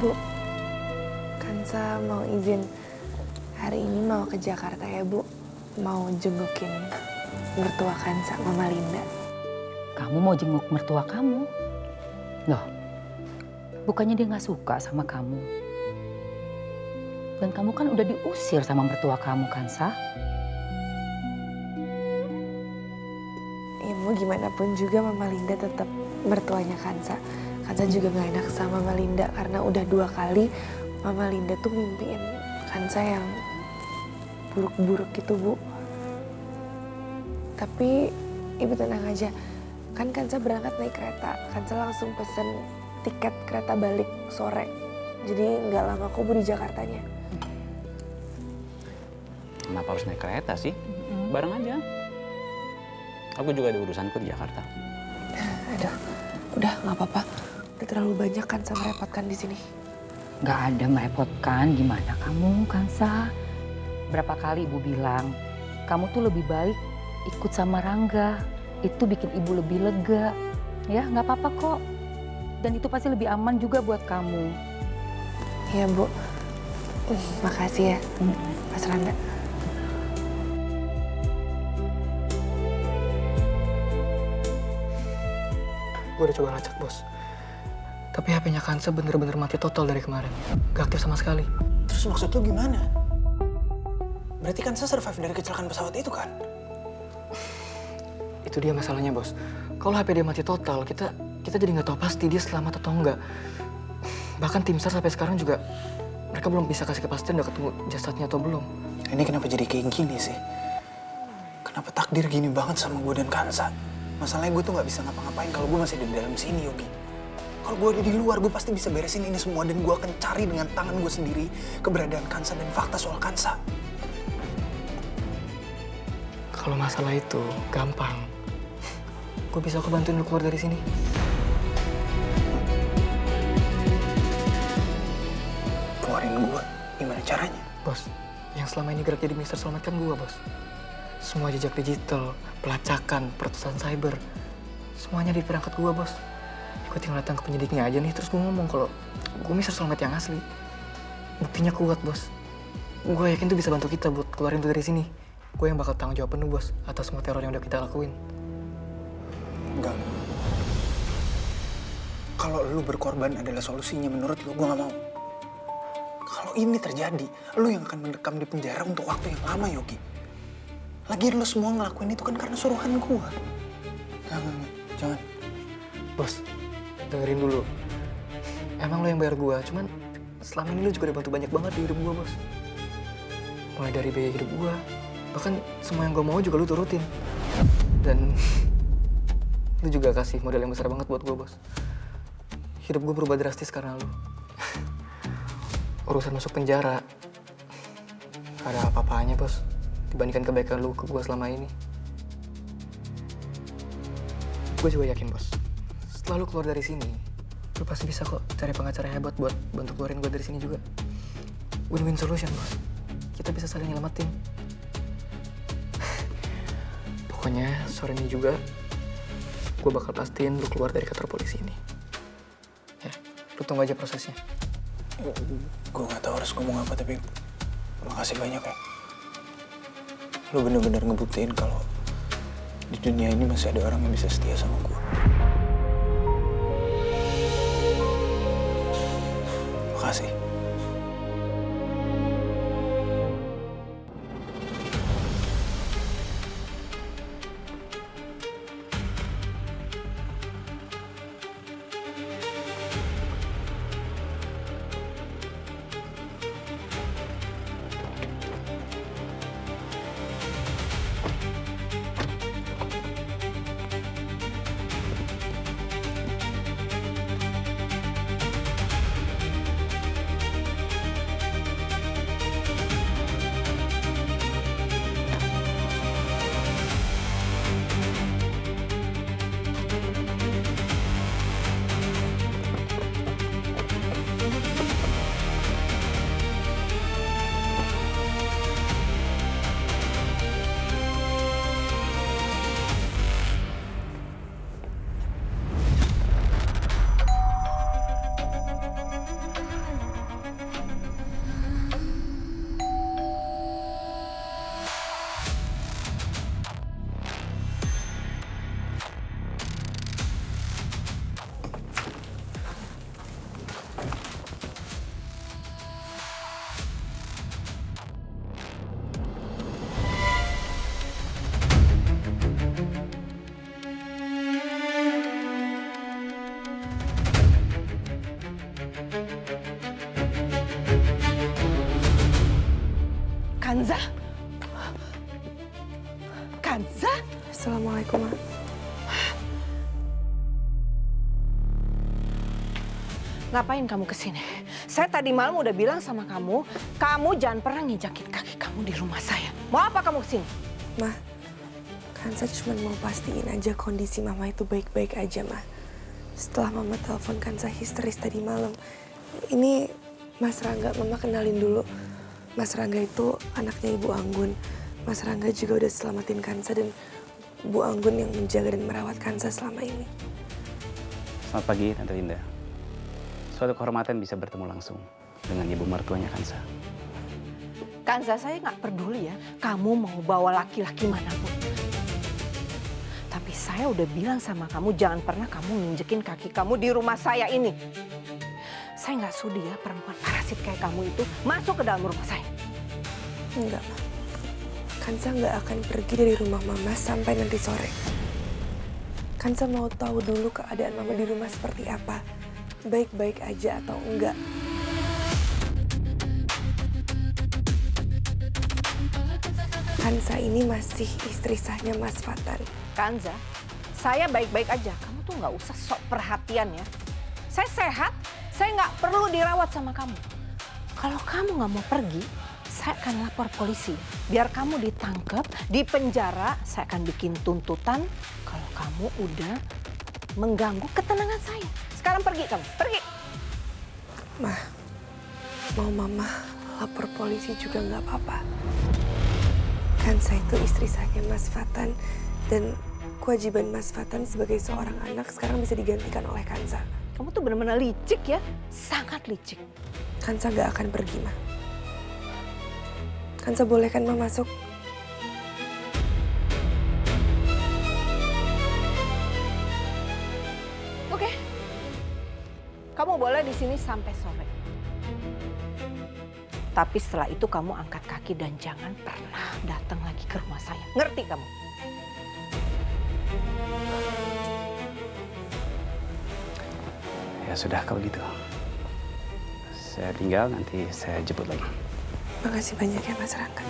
Bu, Kansa mau izin hari ini mau ke Jakarta ya, Bu. Mau jengukin mertua Kansa, Mama Linda. Kamu mau jenguk mertua kamu? Loh, bukannya dia nggak suka sama kamu? Dan kamu kan udah diusir sama mertua kamu kan, Sa? Ya mau gimana pun juga Mama Linda tetap mertuanya Kansa. Kansa juga gak enak sama Mama Linda karena udah 2 kali Mama Linda tuh mimpiin Kansa yang buruk-buruk gitu, Bu. Tapi Ibu tenang aja, kan Kansa berangkat naik kereta. Kansa langsung pesen tiket kereta balik sore. Jadi nggak lama kok Bu di Jakartanya. Kenapa harus naik kereta sih? Bareng aja. Aku juga ada urusanku di Jakarta. Aduh, udah nggak apa-apa. Udah terlalu banyak Kansa merepotkan di sini. Nggak ada merepotkan, gimana kamu, Kansa? Berapa kali Ibu bilang, kamu tuh lebih baik ikut sama Rangga. Itu bikin Ibu lebih lega. Ya, nggak apa-apa kok. Dan itu pasti lebih aman juga buat kamu. Iya, Bu. Makasih ya, Mas Rangga. Gue udah coba lacak, Bos. Tapi HP-nya Kansa bener-bener mati total dari kemarin. Gak aktif sama sekali. Terus maksud lu gimana? Berarti kan saya survive dari kecelakaan pesawat itu kan? Itu dia masalahnya, Bos. Kalau HP dia mati total, kita jadi nggak tahu pasti dia selamat atau enggak. Bahkan tim SAR sampai sekarang juga mereka belum bisa kasih kepastian udah ketemu jasadnya atau belum. Ini kenapa jadi kayak gini sih? Kenapa takdir gini banget sama gue dan Kansa? Masalahnya gue tuh nggak bisa ngapa-ngapain kalau gue masih di dalam sini, Yogi. Kalau gue ada di luar, gue pasti bisa beresin ini semua dan gue akan cari dengan tangan gue sendiri keberadaan Kansa dan fakta soal Kansa. Kalau masalah itu gampang. Gue bisa aku bantuin lu keluar dari sini. Keluarin gue, gimana caranya? Bos, yang selama ini gerak jadi Mister Selamat kan gue, Bos. Semua jejak digital, pelacakan, peretasan cyber, semuanya di perangkat gue, Bos. Gue tinggal datang ke penyidiknya aja nih, terus gue ngomong kalau gue Mister Selamat yang asli. Buktinya kuat, Bos. Gue yakin tuh bisa bantu kita buat keluarin tuh dari sini. Gue yang bakal tanggung jawab penuh, Bos, atas semua teror yang udah kita lakuin. Enggak. Kalau lu berkorban adalah solusinya menurut lu, gue gak mau. Kalau ini terjadi, lu yang akan mendekam di penjara untuk waktu yang lama, Yogi. Lagian lu semua ngelakuin itu kan karena suruhan gue. Jangan, jangan. Bos, dengerin dulu. Emang lo yang bayar gue, cuman selama ini lo juga udah bantu banyak banget di hidup gue, Bos. Mulai dari biaya hidup gue, bahkan semua yang gue mau juga lo turutin. Dan lo juga kasih modal yang besar banget buat gue, Bos. Hidup gue berubah drastis karena lo. Urusan masuk penjara, gak ada apa-apanya, Bos, dibandingkan kebaikan lo ke gue selama ini. Gue juga yakin, Bos, setelah lo keluar dari sini, lo pasti bisa kok cari pengacara hebat buat bantu keluarin gue dari sini juga. Win-win solution, Bos. Kita bisa saling nyelamatin. Pokoknya sore ini juga gue bakal pastiin lu keluar dari kantor polisi ini. Ya, lu tunggu aja prosesnya. Gue gak tahu harus ngomong apa, tapi makasih banyak ya. Lu bener-bener ngebuktiin kalau di dunia ini masih ada orang yang bisa setia sama gue. Makasih. Kanza? Kanza? Assalamualaikum, Ma. Ngapain kamu kesini? Saya tadi malam udah bilang sama kamu, kamu jangan pernah nginjakin kaki kamu di rumah saya. Mau apa kamu kesini? Ma, Kansa cuma mau pastiin aja kondisi Mama itu baik-baik aja, Ma. Setelah Mama telepon Kansa histeris tadi malam, ini Mas Rangga, Mama kenalin dulu. Mas Rangga itu anaknya Ibu Anggun. Mas Rangga juga udah selamatin Kansa dan Bu Anggun yang menjaga dan merawat Kansa selama ini. Selamat pagi, Tante Linda. Suatu kehormatan bisa bertemu langsung dengan ibu mertuanya Kansa. Kanza, saya nggak peduli ya, kamu mau bawa laki-laki manapun. Tapi saya udah bilang sama kamu, jangan pernah kamu nginjekin kaki kamu di rumah saya ini. Saya nggak sudi ya perempuan parasit kayak kamu itu masuk ke dalam rumah saya. Enggak, Ma. Kansa nggak akan pergi dari rumah Mama sampai nanti sore. Kansa mau tahu dulu keadaan Mama di rumah seperti apa. Baik-baik aja atau enggak. Kansa ini masih istri sahnya Mas Fatan. Kanza, saya baik-baik aja. Kamu tuh nggak usah sok perhatian ya. Saya sehat, saya nggak perlu dirawat sama kamu. Kalau kamu nggak mau pergi, saya akan lapor polisi. Biar kamu ditangkap, dipenjara, saya akan bikin tuntutan kalau kamu udah mengganggu ketenangan saya. Sekarang pergi kamu, pergi. Mah, mau Mama lapor polisi juga nggak apa-apa. Kansa itu istri sahnya Mas Fatan dan kewajiban Mas Fatan sebagai seorang anak sekarang bisa digantikan oleh Kansa. Kamu tuh benar-benar licik ya, sangat licik. Kansa nggak akan pergi, Ma. Kansa boleh kan Ma masuk? Oke, kamu boleh di sini sampai sore. Tapi setelah itu kamu angkat kaki dan jangan pernah datang lagi ke rumah saya. Ngerti kamu? Ya sudah kalau gitu. Saya tinggal, nanti saya jemput lagi. Makasih banyak ya Mas Rangga.